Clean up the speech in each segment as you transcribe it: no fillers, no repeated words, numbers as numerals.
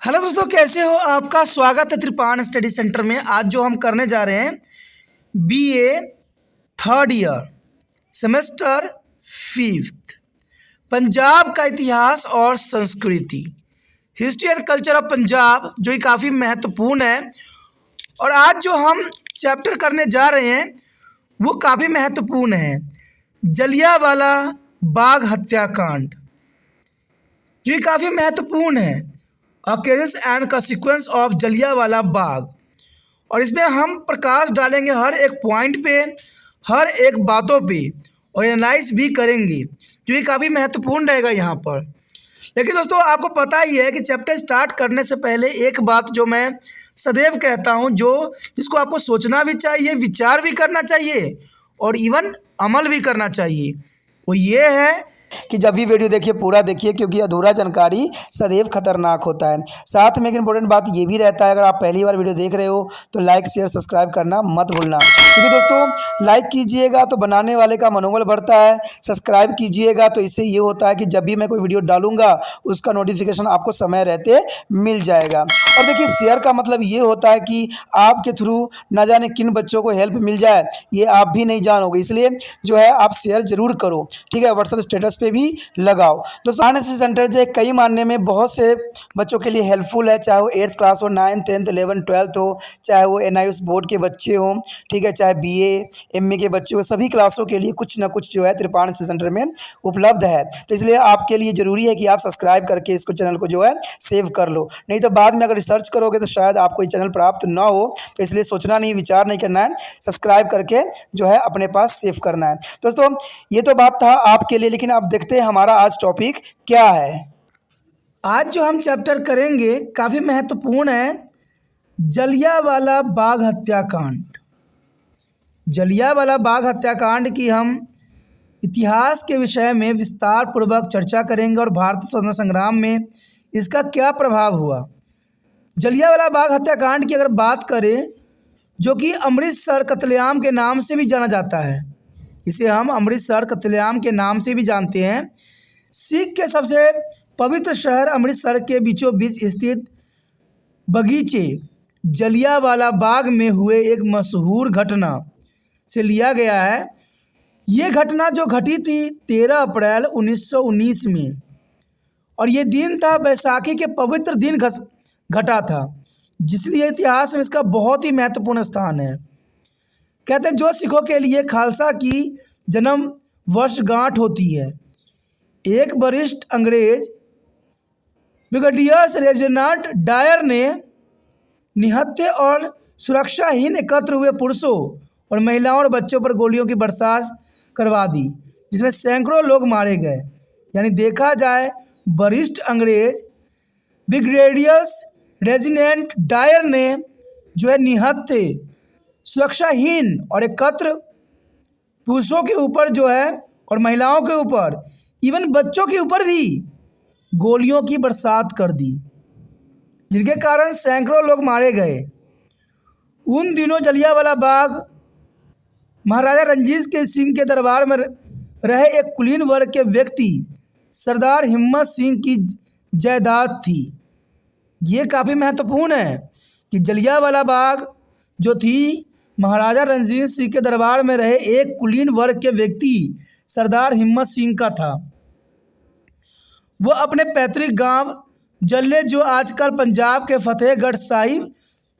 Hello दोस्तों, कैसे हो? आपका स्वागत है त्रिपान स्टडी सेंटर में। आज जो हम करने जा रहे हैं BA third year semester fifth, Punjab का इतिहास और संस्कृति, history and culture of Punjab, जो कि काफ़ी महत्वपूर्ण है। और आज जो हम चैप्टर करने जा रहे हैं वो काफ़ी महत्वपूर्ण है, जलियांवाला बाग हत्याकांड, जो कि काफ़ी महत्वपूर्ण है। Causes and consequences of Jallianwala Bagh. और इसमें हम प्रकाश डालेंगे हर एक पॉइंट पे, हर एक बातों पे, और एनालाइज भी करेंगे, जो कि काफ़ी महत्वपूर्ण रहेगा यहाँ पर। लेकिन दोस्तों, आपको पता ही है कि चैप्टर स्टार्ट करने से पहले एक बात जो मैं सदैव कहता हूँ, जिसको आपको सोचना भी चाहिए, विचार भी करना चाहिए और इवन अमल भी करना चाहिए, वो ये है कि जब भी वीडियो देखिए पूरा देखिए, क्योंकि अधूरा जानकारी सदैव खतरनाक होता है। साथ में एक इंपॉर्टेंट बात ये भी रहता है, अगर आप पहली बार वीडियो देख रहे हो तो लाइक शेयर सब्सक्राइब करना मत भूलना, क्योंकि दोस्तों लाइक कीजिएगा तो बनाने वाले का मनोबल बढ़ता है, सब्सक्राइब कीजिएगा तो इससे ये होता है कि जब भी मैं कोई वीडियो डालूंगा उसका नोटिफिकेशन आपको समय रहते मिल जाएगा। और देखिए, शेयर का मतलब ये होता है कि आपके थ्रू न जाने किन बच्चों को हेल्प मिल जाए, ये आप भी नहीं जानोगे, इसलिए जो है आप शेयर जरूर करो, ठीक है। व्हाट्सएप स्टेटस पे भी लगाओ। दोस्तों, एनएसएस सेंटर जो कई मानने में बहुत से बच्चों के लिए हेल्पफुल है, चाहे वो 8th क्लास हो, 9th 10th 11th 12th हो, चाहे वो एनआईएस बोर्ड के बच्चे हों, ठीक है, चाहे बीए एमए के बच्चे हो, सभी क्लासों के लिए कुछ ना कुछ जो है त्रिपान एनएसएस सेंटर में उपलब्ध है। तो इसलिए आपके लिए ज़रूरी है कि आप सब्सक्राइब करके इसको चैनल को जो है सेव कर लो, नहीं तो बाद में अगर रिसर्च करोगे तो शायद आपको ये चैनल प्राप्त ना हो। तो इसलिए सोचना नहीं, विचार नहीं करना है, सब्सक्राइब करके जो है अपने पास सेव करना है। दोस्तों, ये तो बात था आपके लिए, लेकिन आप देखते हैं हमारा आज टॉपिक क्या है। आज जो हम चैप्टर करेंगे काफ़ी महत्वपूर्ण है, जलियांवाला बाग हत्याकांड। जलियांवाला बाग हत्याकांड की हम इतिहास के विषय में विस्तार पूर्वक चर्चा करेंगे और भारतीय स्वतंत्रता संग्राम में इसका क्या प्रभाव हुआ। जलियांवाला बाग हत्याकांड की अगर बात करें, जो कि अमृतसर कत्लेआम के नाम से भी जाना जाता है, इसे हम अमृतसर कत्लेआम के नाम से भी जानते हैं। सिख के सबसे पवित्र शहर अमृतसर के बीचों बीच स्थित बगीचे जलियांवाला बाग में हुए एक मशहूर घटना से लिया गया है। ये घटना जो घटी थी 13 अप्रैल 1919 में, और ये दिन था बैसाखी के पवित्र दिन घटा था, जिसलिए इतिहास में इसका बहुत ही महत्वपूर्ण स्थान है। कहते हैं जो सिखों के लिए खालसा की जन्म वर्षगांठ होती है। एक वरिष्ठ अंग्रेज ब्रिगेडियर रेजिनाल्ड डायर ने निहत्थे और सुरक्षाहीन एकत्र हुए पुरुषों और महिलाओं और बच्चों पर गोलियों की बरसात करवा दी, जिसमें सैकड़ों लोग मारे गए। यानी देखा जाए, वरिष्ठ अंग्रेज ब्रिगेडियर रेजिनाल्ड डायर ने जो है निहत्थे, सुरक्षाहीन और एकत्र पुरुषों के ऊपर जो है और महिलाओं के ऊपर, इवन बच्चों के ऊपर भी गोलियों की बरसात कर दी, जिनके कारण सैकड़ों लोग मारे गए। उन दिनों जलियांवाला बाग महाराजा रणजीत सिंह के दरबार में रहे एक कुलीन वर्ग के व्यक्ति सरदार हिम्मत सिंह की जायदाद थी। ये काफ़ी महत्वपूर्ण है कि जलियांवाला बाग जो थी महाराजा रणजीत सिंह के दरबार में रहे एक कुलीन वर्ग के व्यक्ति सरदार हिम्मत सिंह का था। वो अपने पैतृक गांव जल्ले, जो आजकल पंजाब के फतेहगढ़ साहिब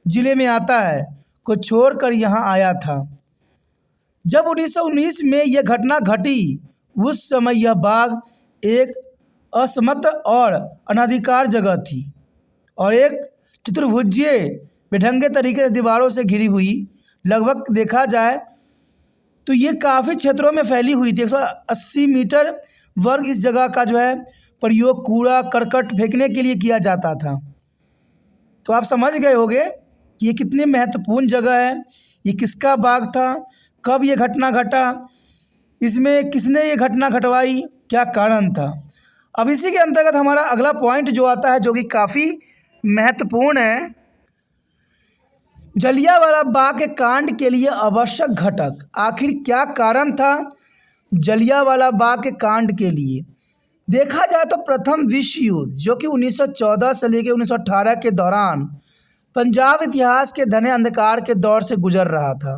जिले में आता है, को छोड़कर यहाँ आया था। जब 1919 में यह घटना घटी, उस समय यह बाग एक असमत और अनाधिकार जगह थी और एक चतुर्भुजीय बेढंगे तरीके से दीवारों से घिरी हुई। लगभग देखा जाए तो ये काफ़ी क्षेत्रों में फैली हुई थी। 180 मीटर वर्ग इस जगह का जो है प्रयोग कूड़ा करकट फेंकने के लिए किया जाता था। तो आप समझ गए होंगे कि ये कितनी महत्वपूर्ण जगह है, ये किसका बाग था, कब ये घटना घटा, इसमें किसने ये घटना घटवाई, क्या कारण था। अब इसी के अंतर्गत हमारा अगला पॉइंट जो आता है, जो कि काफ़ी महत्वपूर्ण है, जलियांवाला बाग के कांड के लिए आवश्यक घटक। आखिर क्या कारण था जलियांवाला बाग के कांड के लिए? देखा जाए तो प्रथम विश्व युद्ध जो कि 1914 से लेकर 1918 के दौरान पंजाब इतिहास के घने अंधकार के दौर से गुजर रहा था,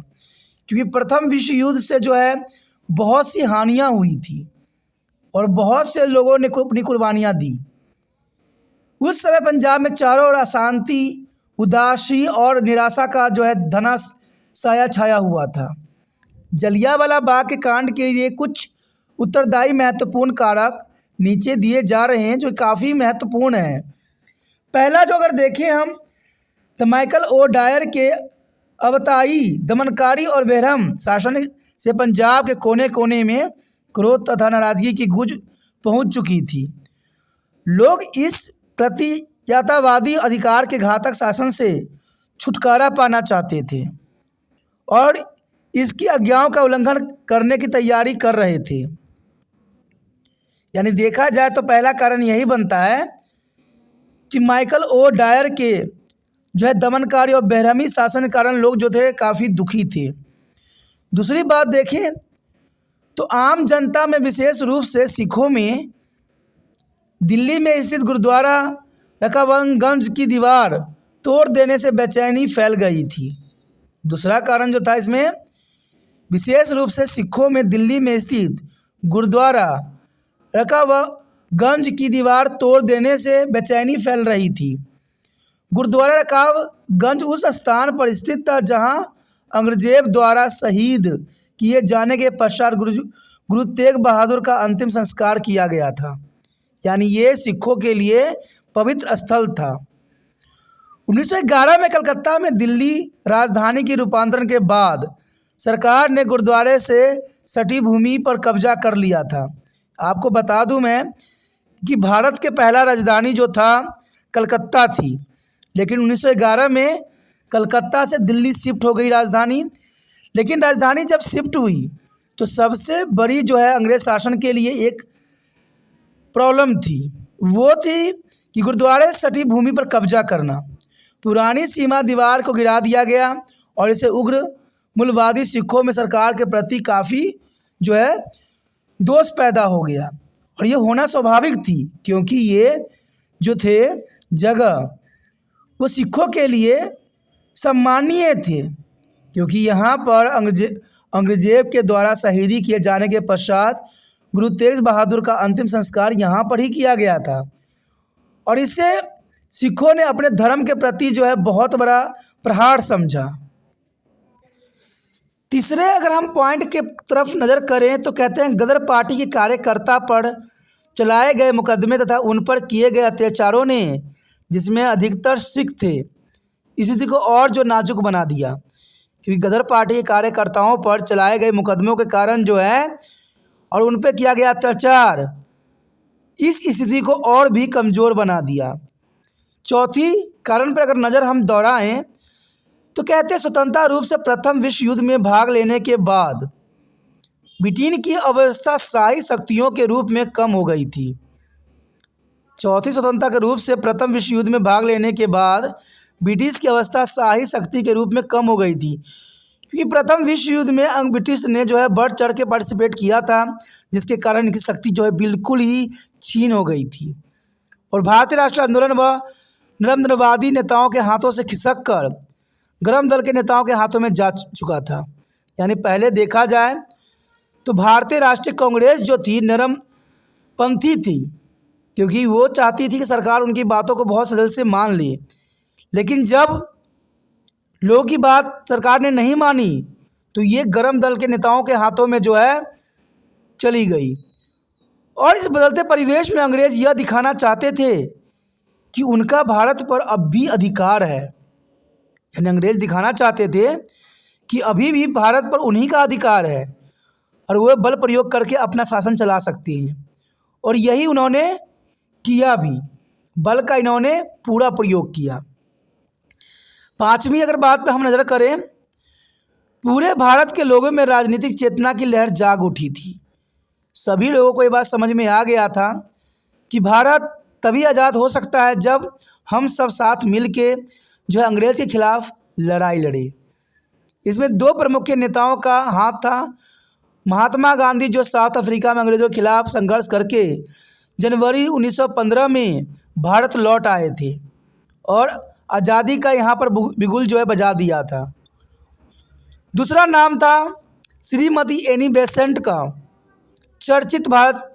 क्योंकि प्रथम विश्व युद्ध से जो है बहुत सी हानियां हुई थी और बहुत से लोगों ने अपनी कुर्बानियां दी। उस समय पंजाब में चारों ओर अशांति, उदासी और निराशा का जो है घना साया छाया हुआ था। जलियांवाला बाग के कांड के लिए कुछ उत्तरदायी महत्वपूर्ण कारक नीचे दिए जा रहे हैं जो काफ़ी महत्वपूर्ण है। पहला जो अगर देखें हम तो माइकल ओ डायर के अवताई दमनकारी और बेरहम शासन से पंजाब के कोने कोने में क्रोध तथा नाराजगी की गूंज पहुंच चुकी थी। लोग इस प्रतियातावादी अधिकार के घातक शासन से छुटकारा पाना चाहते थे और इसकी आज्ञाओं का उल्लंघन करने की तैयारी कर रहे थे। यानी देखा जाए तो पहला कारण यही बनता है कि माइकल ओ डायर के जो है दमनकारी और बेरहमी शासन के कारण लोग जो थे काफ़ी दुखी थे। दूसरी बात देखें तो आम जनता में विशेष रूप से सिखों में दिल्ली में स्थित गुरुद्वारा रकाबगंज की दीवार तोड़ देने से बेचैनी फैल गई थी। दूसरा कारण जो था इसमें विशेष रूप से सिखों में दिल्ली में स्थित गुरुद्वारा रकाबगंज की दीवार तोड़ देने से बेचैनी फैल रही थी। गुरुद्वारा रकाबगंज उस स्थान पर स्थित था जहां औरंगजेब द्वारा शहीद किए जाने के पश्चात गुरु तेग बहादुर का अंतिम संस्कार किया गया था। यानी ये सिखों के लिए पवित्र स्थल था। 1911 में कलकत्ता में दिल्ली राजधानी के रूपांतरण के बाद सरकार ने गुरुद्वारे से सटी भूमि पर कब्जा कर लिया था। आपको बता दूं मैं कि भारत के पहला राजधानी जो था कलकत्ता थी, लेकिन 1911 में कलकत्ता से दिल्ली शिफ्ट हो गई राजधानी। लेकिन राजधानी जब शिफ्ट हुई तो सबसे बड़ी जो है अंग्रेज शासन के लिए एक प्रॉब्लम थी, वो थी कि गुरुद्वारे से सटी भूमि पर कब्जा करना। पुरानी सीमा दीवार को गिरा दिया गया और इसे उग्र मूलवादी सिखों में सरकार के प्रति काफ़ी जो है दोष पैदा हो गया। और ये होना स्वाभाविक थी क्योंकि ये जो थे जगह वो सिखों के लिए सम्मानीय थे, क्योंकि यहाँ पर औरंगजेब के द्वारा शहीदी किए जाने के पश्चात गुरु तेग बहादुर का अंतिम संस्कार यहाँ पर ही किया गया था। और इससे सिखों ने अपने धर्म के प्रति जो है बहुत बड़ा प्रहार समझा। तीसरे अगर हम पॉइंट के तरफ नज़र करें तो कहते हैं गदर पार्टी के कार्यकर्ता पर चलाए गए मुकदमे तथा उन पर किए गए अत्याचारों ने, जिसमें अधिकतर सिख थे, स्थिति को और जो नाजुक बना दिया। क्योंकि गदर पार्टी के कार्यकर्ताओं पर चलाए गए मुकदमों के कारण जो है और उन पर किया गया अत्याचार इस स्थिति को और भी कमज़ोर बना दिया। चौथी कारण पर अगर नज़र हम दौड़ाएं तो कहते हैं स्वतंत्रता रूप से प्रथम विश्व युद्ध में भाग लेने के बाद ब्रिटेन की अवस्था शाही शक्तियों के रूप में कम हो गई थी। चौथी स्वतंत्रता के रूप से प्रथम विश्व युद्ध में भाग लेने के बाद ब्रिटिश की अवस्था शाही शक्ति के रूप में कम हो गई थी, क्योंकि प्रथम विश्व युद्ध में ब्रिटिश ने जो है बढ़ चढ़ के पार्टिसिपेट किया था, जिसके कारण इनकी शक्ति जो है बिल्कुल ही छीन हो गई थी और भारतीय राष्ट्रीय आंदोलन व नरेंद्रवादी नेताओं के हाथों से खिसक कर गरम दल के नेताओं के हाथों में जा चुका था। यानी पहले देखा जाए तो भारतीय राष्ट्रीय कांग्रेस जो थी नरमपंथी थी, क्योंकि वो चाहती थी कि सरकार उनकी बातों को बहुत दिल से मान ले। लेकिन जब लोगों की बात सरकार ने नहीं मानी तो ये गरम दल के नेताओं के हाथों में जो है चली गई। और इस बदलते परिवेश में अंग्रेज यह दिखाना चाहते थे कि उनका भारत पर अब भी अधिकार है। यानी अंग्रेज दिखाना चाहते थे कि अभी भी भारत पर उन्हीं का अधिकार है और वह बल प्रयोग करके अपना शासन चला सकते हैं। और यही उन्होंने किया भी, बल का इन्होंने पूरा प्रयोग किया। पांचवी अगर बात पे हम नज़र करें, पूरे भारत के लोगों में राजनीतिक चेतना की लहर जाग उठी थी। सभी लोगों को ये बात समझ में आ गया था कि भारत तभी आज़ाद हो सकता है जब हम सब साथ मिल के जो है अंग्रेज़ के खिलाफ लड़ाई लड़े। इसमें दो प्रमुख नेताओं का हाथ था। महात्मा गांधी जो साउथ अफ्रीका में अंग्रेज़ों के खिलाफ संघर्ष करके जनवरी 1915 में भारत लौट आए थे और आज़ादी का यहाँ पर बिगुल जो है बजा दिया था। दूसरा नाम था श्रीमती एनी बेसेंट का। चर्चित भारत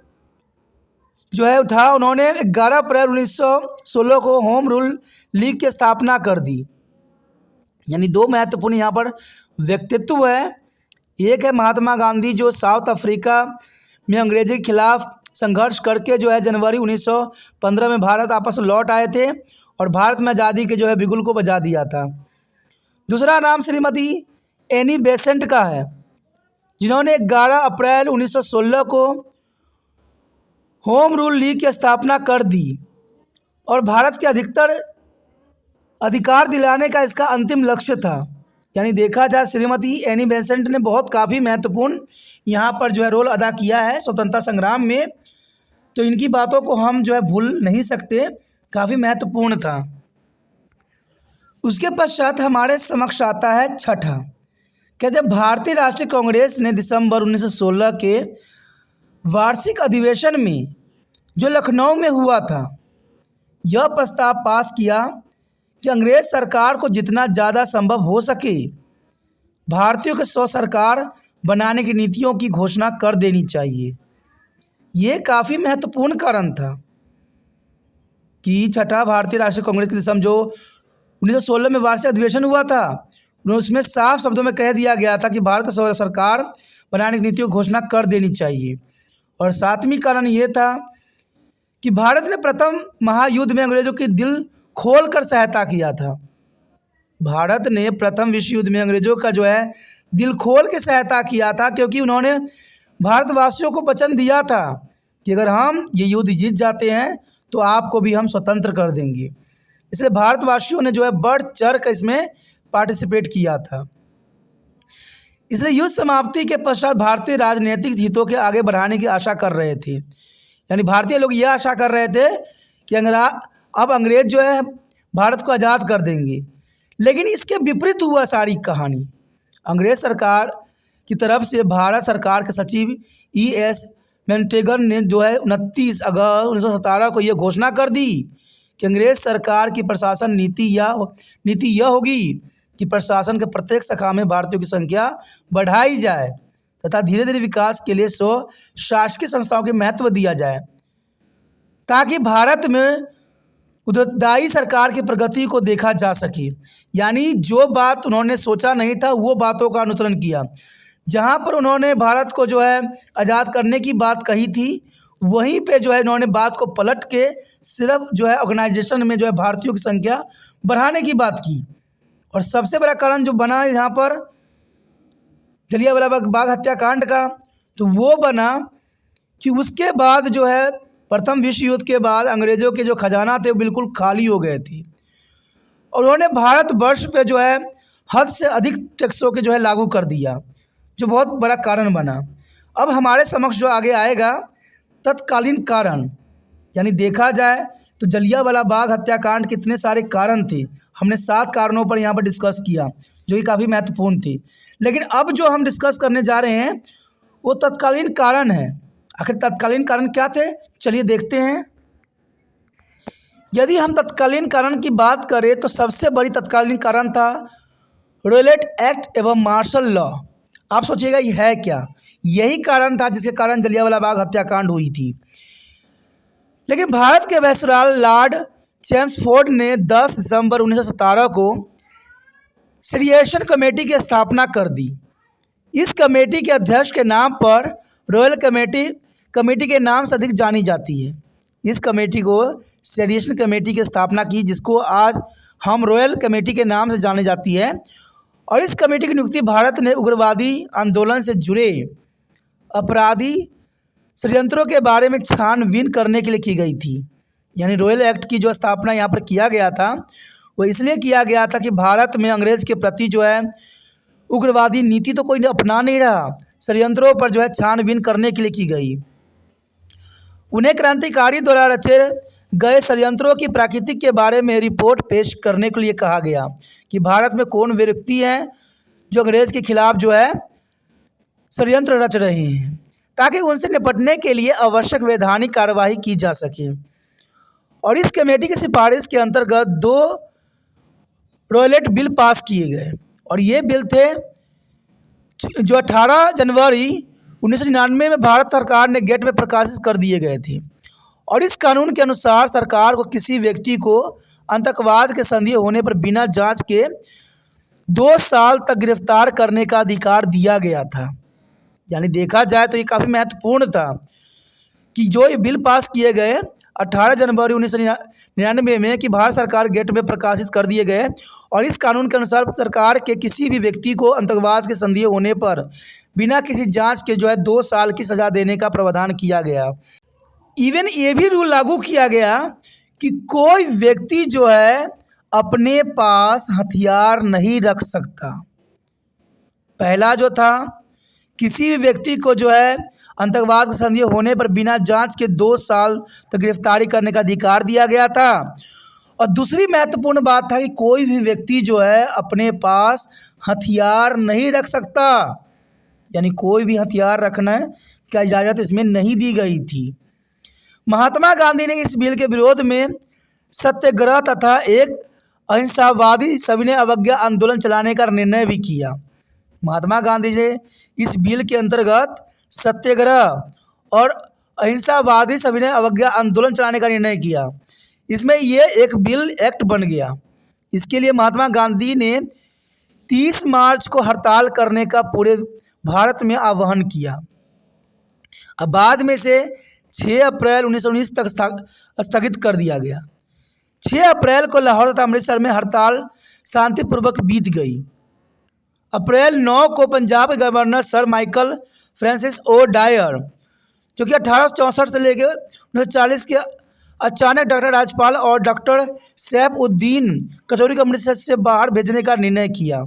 जो है था, उन्होंने 11 अप्रैल 1916 को होम रूल लीग की स्थापना कर दी। यानी दो महत्वपूर्ण यहाँ पर व्यक्तित्व है। एक है महात्मा गांधी, जो साउथ अफ्रीका में अंग्रेजी के खिलाफ संघर्ष करके जो है जनवरी 1915 में भारत आपस लौट आए थे और भारत में आज़ादी के जो है बिगुल को बजा दिया था। दूसरा नाम श्रीमती एनी बेसेंट का है, जिन्होंने 11 अप्रैल 1916 को होम रूल लीग की स्थापना कर दी और भारत के अधिकार दिलाने का इसका अंतिम लक्ष्य था। यानी देखा जाए श्रीमती एनी बेसेंट ने काफ़ी महत्वपूर्ण यहाँ पर जो है रोल अदा किया है स्वतंत्रता संग्राम में, तो इनकी बातों को हम जो है भूल नहीं सकते, काफ़ी महत्वपूर्ण था। उसके पश्चात हमारे समक्ष आता है छठा। कहते हैं भारतीय राष्ट्रीय कांग्रेस ने दिसंबर 1916 के वार्षिक अधिवेशन में जो लखनऊ में हुआ था, यह प्रस्ताव पास किया कि अंग्रेज सरकार को जितना ज़्यादा संभव हो सके भारतीयों के स्व सरकार बनाने की नीतियों की घोषणा कर देनी चाहिए। ये काफ़ी महत्वपूर्ण कारण था कि छठा भारतीय राष्ट्रीय कांग्रेस की दिसंबर जो 1916 में वार्षिक अधिवेशन हुआ था, उसमें साफ शब्दों में कह दिया गया था कि भारत को स्व सरकार बनाने की नीतियों की घोषणा कर देनी चाहिए। और सातवीं कारण ये था कि भारत ने प्रथम महायुद्ध में अंग्रेजों की दिल खोल कर सहायता किया था। भारत ने प्रथम विश्व युद्ध में अंग्रेजों का जो है दिल खोल के सहायता किया था, क्योंकि उन्होंने भारतवासियों को वचन दिया था कि अगर हम ये युद्ध जीत जाते हैं तो आपको भी हम स्वतंत्र कर देंगे। इसलिए भारतवासियों ने जो है बढ़ चढ़ कर इसमें पार्टिसिपेट किया था। इसलिए युद्ध समाप्ति के पश्चात भारतीय राजनीतिक हितों के आगे बढ़ाने की आशा कर रहे थे। यानी भारतीय लोग यह आशा कर रहे थे कि अब अंग्रेज जो है भारत को आज़ाद कर देंगे, लेकिन इसके विपरीत हुआ सारी कहानी। अंग्रेज सरकार की तरफ से भारत सरकार के सचिव E.S. मैकटेगन ने जो है 29 अगस्त 1917 को यह घोषणा कर दी कि अंग्रेज सरकार की प्रशासन नीति यह होगी कि प्रशासन के प्रत्येक शाखा में भारतीयों की संख्या बढ़ाई जाए तथा धीरे धीरे विकास के लिए शासकीय संस्थाओं के महत्व दिया जाए, ताकि भारत में उत्तरदायी सरकार की प्रगति को देखा जा सके। यानी जो बात उन्होंने सोचा नहीं था वो बातों का अनुसरण किया। जहाँ पर उन्होंने भारत को जो है आज़ाद करने की बात कही थी, वहीं पे जो है उन्होंने बात को पलट के सिर्फ जो है ऑर्गेनाइजेशन में जो है भारतीयों की संख्या बढ़ाने की बात की। और सबसे बड़ा कारण जो बना यहाँ पर जलियांवाला बाग हत्याकांड का, तो वो बना कि उसके बाद जो है प्रथम विश्व युद्ध के बाद अंग्रेज़ों के जो खजाना थे वो बिल्कुल खाली हो गए थे और उन्होंने भारतवर्ष पे जो है हद से अधिक टैक्सों के जो है लागू कर दिया, जो बहुत बड़ा कारण बना। अब हमारे समक्ष जो आगे आएगा तत्कालीन कारण, यानी देखा जाए तो जलियांवाला बाग हत्याकांड के इतने सारे कारण थे। हमने 7 कारणों पर यहाँ पर डिस्कस किया जो कि काफ़ी महत्वपूर्ण थे, लेकिन अब जो हम डिस्कस करने जा रहे हैं वो तत्कालीन कारण है। आखिर तत्कालीन कारण क्या थे, चलिए देखते हैं। यदि हम तत्कालीन कारण की बात करें तो सबसे बड़ी तत्कालीन कारण था रॉयलेट एक्ट एवं मार्शल लॉ। आप सोचिएगा ये है क्या? यही कारण था जिसके कारण जलियांवाला बाग हत्याकांड हुई थी। लेकिन भारत के वायसराय लॉर्ड चेम्सफोर्ड ने 10 दिसंबर 1917 को सीरियसन कमेटी की स्थापना कर दी। इस कमेटी के अध्यक्ष के नाम पर रॉयल कमेटी के नाम से अधिक जानी जाती है। इस कमेटी को सीरियसन कमेटी की स्थापना की, जिसको आज हम रॉयल कमेटी के नाम से जानी जाती है। और इस कमेटी की नियुक्ति भारत ने उग्रवादी आंदोलन से जुड़े अपराधी षड्यंत्रों के बारे में छानबीन करने के लिए की गई थी। यानी रॉयल एक्ट की जो स्थापना यहाँ पर किया गया था वो इसलिए किया गया था कि भारत में अंग्रेज़ के प्रति जो है उग्रवादी नीति तो कोई अपना नहीं रहा, षड्यंत्रों पर जो है छानबीन करने के लिए की गई। उन्हें क्रांतिकारी द्वारा रचे गए षड्यंत्रों की प्रकृति के बारे में रिपोर्ट पेश करने के लिए कहा गया कि भारत में कौन व्यक्ति हैं जो अंग्रेज़ के खिलाफ जो है षड्यंत्र रच रहे हैं, ताकि उनसे निपटने के लिए आवश्यक वैधानिक कार्यवाही की जा सके। और इस कमेटी की सिफारिश के अंतर्गत 2 रॉयलेट बिल पास किए गए और ये बिल थे जो 18 जनवरी 1999 में भारत सरकार ने गेट में प्रकाशित कर दिए गए थे। और इस कानून के अनुसार सरकार को किसी व्यक्ति को आतंकवाद के संदेह होने पर बिना जांच के 2 साल तक गिरफ्तार करने का अधिकार दिया गया था। यानी देखा जाए तो ये काफ़ी महत्वपूर्ण था कि जो ये बिल पास किए गए 18 जनवरी 1999 में कि भारत सरकार गेट में प्रकाशित कर दिए गए। और इस कानून के अनुसार सरकार के किसी भी व्यक्ति को आतंकवाद के संदेह होने पर बिना किसी जांच के 2 साल की सज़ा देने का प्रावधान किया गया। इवन ये भी रूल लागू किया गया कि कोई व्यक्ति जो है अपने पास हथियार नहीं रख सकता। पहला जो था, किसी भी व्यक्ति को जो है आतंकवाद का संदेह होने पर बिना जांच के 2 साल तक गिरफ्तारी करने का अधिकार दिया गया था। और दूसरी महत्वपूर्ण बात था कि कोई भी व्यक्ति जो है अपने पास हथियार नहीं रख सकता, यानी कोई भी हथियार रखने का इजाज़त इसमें नहीं दी गई थी। महात्मा गांधी ने इस बिल के विरोध में सत्याग्रह तथा एक अहिंसावादी सविनय अवज्ञा आंदोलन चलाने का निर्णय भी किया। महात्मा गांधी ने इस बिल के अंतर्गत सत्याग्रह और अहिंसावादी सविनय अवज्ञा आंदोलन चलाने का निर्णय किया। इसमें ये एक बिल एक्ट बन गया। इसके लिए महात्मा गांधी ने 30 मार्च को हड़ताल करने का पूरे भारत में आह्वान किया। अब बाद में से 6 अप्रैल 1919 तक स्थगित कर दिया गया। 6 अप्रैल को लाहौर तथा अमृतसर में हड़ताल शांतिपूर्वक बीत गई। अप्रैल 9 को पंजाब के governor sir Michael Francis O Dyer, जो कि 1864 से लेकर 1940 के अचानक डॉक्टर राजपाल और डॉक्टर सैफउद्दीन कचौरी को अमृतसर से बाहर भेजने का निर्णय किया।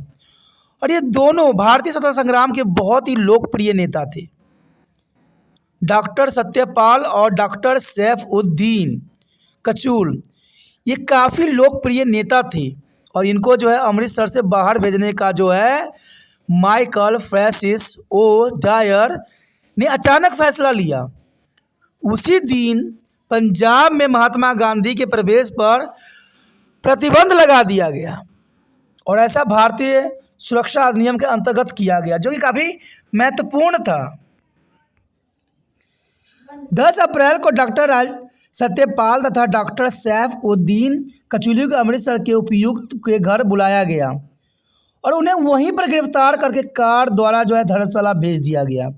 और ये दोनों भारतीय स्वतंत्रता संग्राम के बहुत ही लोकप्रिय नेता थे। डॉक्टर सत्यपाल और डॉक्टर सैफउद्दीन कचूल ये काफ़ी लोकप्रिय नेता थे और इनको जो है अमृतसर से बाहर भेजने का जो है माइकल फ्रांसिस ओ डायर ने अचानक फैसला लिया। उसी दिन पंजाब में महात्मा गांधी के प्रवेश पर प्रतिबंध लगा दिया गया और ऐसा भारतीय सुरक्षा अधिनियम के अंतर्गत किया गया, जो कि काफ़ी महत्वपूर्ण था। 10 अप्रैल को डॉक्टर सत्यपाल तथा डॉक्टर सैफउद्दीन कचूली को अमृतसर के उपायुक्त के घर बुलाया गया और उन्हें वहीं पर गिरफ्तार करके कार द्वारा जो है धर्मशाला भेज दिया गया।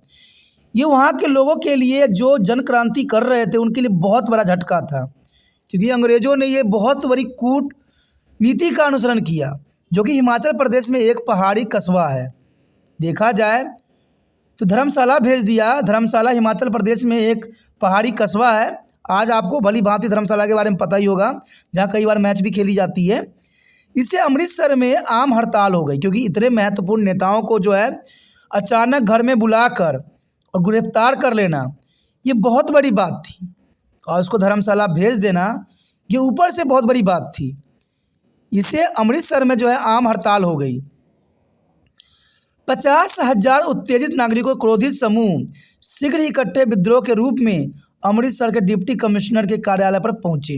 ये वहाँ के लोगों के लिए जो जन क्रांति कर रहे थे उनके लिए बहुत बड़ा झटका था, क्योंकि अंग्रेज़ों ने ये बहुत बड़ी कूटनीति का अनुसरण किया, जो कि हिमाचल प्रदेश में एक पहाड़ी कस्बा है। देखा जाए तो धर्मशाला भेज दिया। धर्मशाला हिमाचल प्रदेश में एक पहाड़ी कस्बा है। आज आपको भली भांति धर्मशाला के बारे में पता ही होगा, जहाँ कई बार मैच भी खेली जाती है। इससे अमृतसर में आम हड़ताल हो गई, क्योंकि इतने महत्वपूर्ण नेताओं को जो है अचानक घर में बुलाकर और गिरफ्तार कर लेना ये बहुत बड़ी बात थी, और उसको धर्मशाला भेज देना ये ऊपर से बहुत बड़ी बात थी। इससे अमृतसर में जो है आम हड़ताल हो गई। 50,000 उत्तेजित नागरिकों क्रोधित समूह शीघ्र ही इकट्ठे विद्रोह के रूप में अमृतसर के डिप्टी कमिश्नर के कार्यालय पर पहुंचे।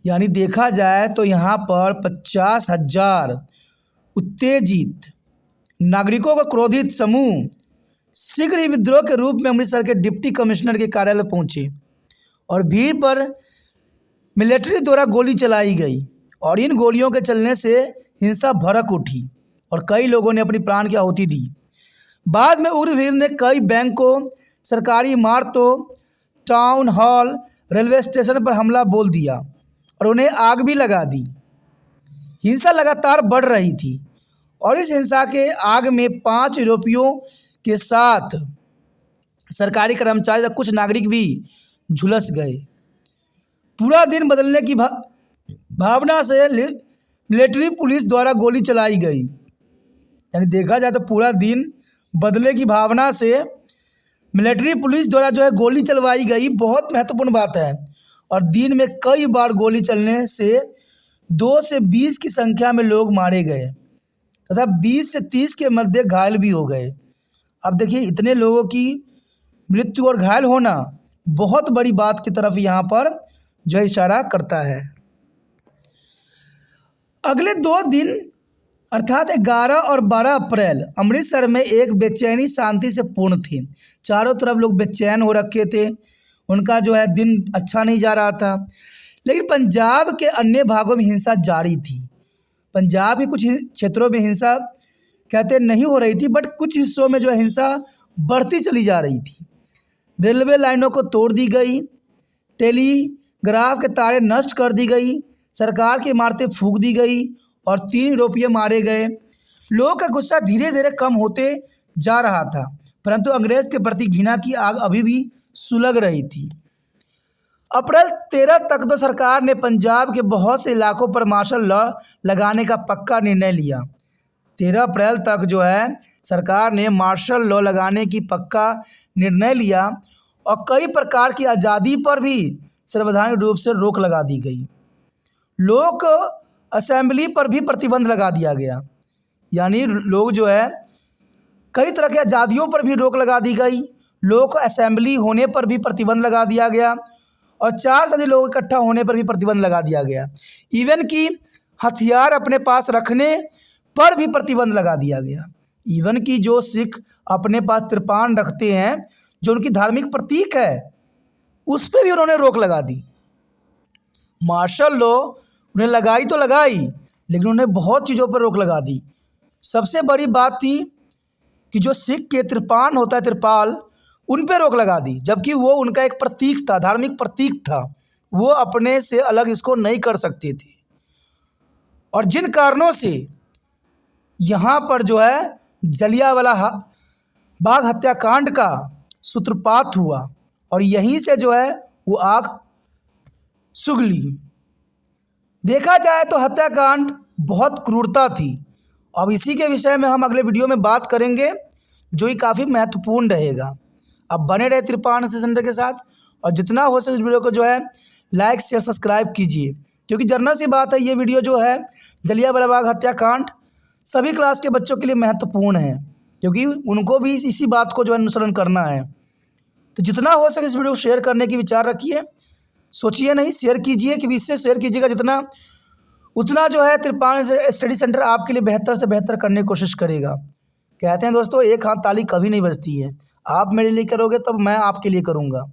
यानी देखा जाए तो यहाँ पर 50,000 उत्तेजित नागरिकों का क्रोधित समूह शीघ्र ही विद्रोह के रूप में अमृतसर के डिप्टी कमिश्नर के कार्यालय पहुंचे और भीड़ पर मिलिट्री द्वारा गोली चलाई गई और इन गोलियों के चलने से हिंसा भड़क उठी और कई लोगों ने अपनी प्राण की आहुति दी। बाद में उग्र भीड़ ने कई बैंकों, सरकारी इमारतों, टाउन हॉल, रेलवे स्टेशन पर हमला बोल दिया और उन्हें आग भी लगा दी। हिंसा लगातार बढ़ रही थी और इस हिंसा के आग में 5 यूरोपियों के साथ सरकारी कर्मचारी और कुछ नागरिक भी झुलस गए। पूरा दिन बदलने की भावना से मिलिट्री पुलिस द्वारा गोली चलाई गई। यानी देखा जाए तो पूरा दिन बदले की भावना से मिलिट्री पुलिस द्वारा जो है गोली चलवाई गई। बहुत महत्वपूर्ण बात है। और दिन में कई बार गोली चलने से 2 से 20 की संख्या में लोग मारे गए तथा 20 से 30 के मध्य घायल भी हो गए। अब देखिए इतने लोगों की मृत्यु और घायल होना बहुत बड़ी बात की तरफ यहाँ पर जो इशारा करता है। अगले 2 दिन अर्थात 11 और 12 अप्रैल अमृतसर में एक बेचैनी शांति से पूर्ण थी। चारों तरफ लोग बेचैन हो रखे थे, उनका जो है दिन अच्छा नहीं जा रहा था। लेकिन पंजाब के अन्य भागों में हिंसा जारी थी। पंजाब के कुछ क्षेत्रों में हिंसा कहते नहीं हो रही थी, बट कुछ हिस्सों में जो है हिंसा बढ़ती चली जा रही थी। रेलवे लाइनों को तोड़ दी गई, टेलीग्राफ के तारे नष्ट कर दी गई, सरकार की इमारतें फूंक दी गई और 3 यूरोपीय मारे गए। लोगों का गुस्सा धीरे धीरे कम होते जा रहा था, परंतु अंग्रेज के प्रति घृणा की आग अभी भी सुलग रही थी। अप्रैल 13 तक तो सरकार ने पंजाब के बहुत से इलाकों पर मार्शल लॉ लगाने का पक्का निर्णय लिया। 13 अप्रैल तक जो है सरकार ने मार्शल लॉ लगाने की पक्का निर्णय लिया और कई प्रकार की आज़ादी पर भी संवैधानिक रूप से रोक लगा दी गई। लोक असेंबली पर भी प्रतिबंध लगा दिया गया, यानी लोग जो है कई तरह की आज़ादियों पर भी रोक लगा दी गई। लोक असेंबली होने पर भी प्रतिबंध लगा दिया गया और 4 से अधिक लोग इकट्ठा होने पर भी प्रतिबंध लगा दिया गया। इवन कि हथियार अपने पास रखने पर भी प्रतिबंध लगा दिया गया। इवन कि जो सिख अपने पास कृपाण रखते हैं, जो उनकी धार्मिक प्रतीक है, उस पर भी उन्होंने रोक लगा दी। मार्शल लॉ उन्हें लगाई तो लगाई, लेकिन उन्हें बहुत चीज़ों पर रोक लगा दी। सबसे बड़ी बात थी कि जो सिख के त्रिपाण होता है, त्रिपाल, उन पे रोक लगा दी, जबकि वो उनका एक प्रतीक था, धार्मिक प्रतीक था। वो अपने से अलग इसको नहीं कर सकते थे। और जिन कारणों से यहाँ पर जो है जलियांवाला बाग हत्याकांड का सूत्रपात हुआ और यहीं से जो है वो आग सुगली। देखा जाए तो हत्याकांड बहुत क्रूरता थी। अब इसी के विषय में हम अगले वीडियो में बात करेंगे, जो ही काफ़ी महत्वपूर्ण रहेगा। अब बने रहे त्रिपाण सेंटर के साथ और जितना हो सके इस वीडियो को जो है लाइक शेयर सब्सक्राइब कीजिए, क्योंकि जनरल सी बात है, ये वीडियो जो है जलियांवाला बाग हत्याकांड सभी क्लास के बच्चों के लिए महत्वपूर्ण है, क्योंकि उनको भी इसी बात को जो है अनुसरण करना है। तो जितना हो सके इस वीडियो को शेयर करने की विचार रखिए, सोचिए नहीं, शेयर कीजिए, क्योंकि इससे शेयर कीजिएगा जितना उतना जो है त्रिपाण स्टडी सेंटर आपके लिए बेहतर से बेहतर करने की कोशिश करेगा। कहते हैं दोस्तों, एक हाथ ताली कभी नहीं बजती है। आप मेरे लिए करोगे तब मैं आपके लिए करूँगा,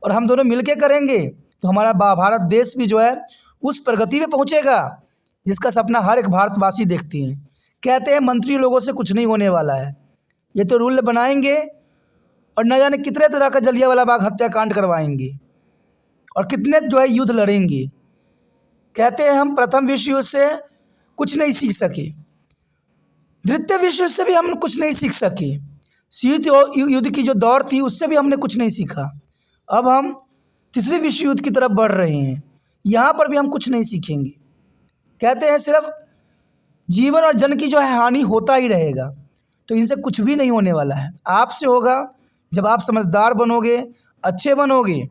और हम दोनों मिलके करेंगे तो हमारा भारत देश भी जो है उस प्रगति पे पहुँचेगा जिसका सपना हर एक भारतवासी देखते हैं। कहते हैं मंत्री लोगों से कुछ नहीं होने वाला है, ये तो रूल बनाएंगे और न जाने कितने तरह का जलियांवाला बाग हत्याकांड करवाएंगे और कितने जो है युद्ध लड़ेंगे। कहते हैं हम प्रथम विश्व युद्ध से कुछ नहीं सीख सके, द्वितीय विश्व युद्ध से भी हम कुछ नहीं सीख सके, शीत युद्ध की जो दौर थी उससे भी हमने कुछ नहीं सीखा। अब हम तीसरे विश्व युद्ध की तरफ बढ़ रहे हैं, यहाँ पर भी हम कुछ नहीं सीखेंगे। कहते हैं सिर्फ जीवन और जन की जो है हानि होता ही रहेगा, तो इनसे कुछ भी नहीं होने वाला है। आपसे होगा जब आप समझदार बनोगे, अच्छे बनोगे,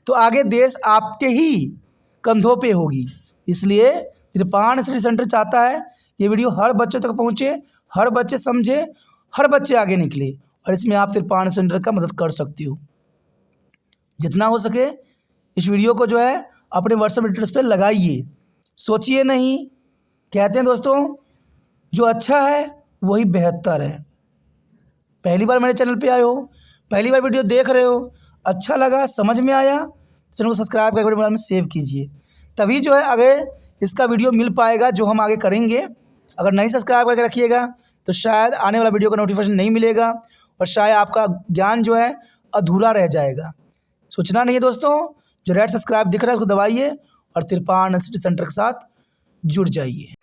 तो आगे देश आपके ही कंधों पे होगी। इसलिए त्रिपाण स्टडी सेंटर चाहता है ये वीडियो हर बच्चे तक पहुँचे, हर बच्चे समझे, हर बच्चे आगे निकले, और इसमें आप त्रिपाण सेंटर का मदद कर सकती हो। जितना हो सके इस वीडियो को जो है अपने व्हाट्सएप एड्रेस पे लगाइए, सोचिए नहीं। कहते हैं दोस्तों, जो अच्छा है वही बेहतर है। पहली बार मेरे चैनल पे आए हो, पहली बार वीडियो देख रहे हो, अच्छा लगा, समझ में आया, तो चैनल को सब्सक्राइब करके वीडियो में सेव कीजिए, तभी जो है आगे इसका वीडियो मिल पाएगा जो हम आगे करेंगे। अगर नहीं सब्सक्राइब करके रखिएगा तो शायद आने वाला वीडियो का नोटिफिकेशन नहीं मिलेगा और शायद आपका ज्ञान जो है अधूरा रह जाएगा। सोचना नहीं है दोस्तों, जो रेड सब्सक्राइब दिख रहा है उसको दबाइए और त्रिपाण स्टडी सेंटर के साथ जुड़ जाइए।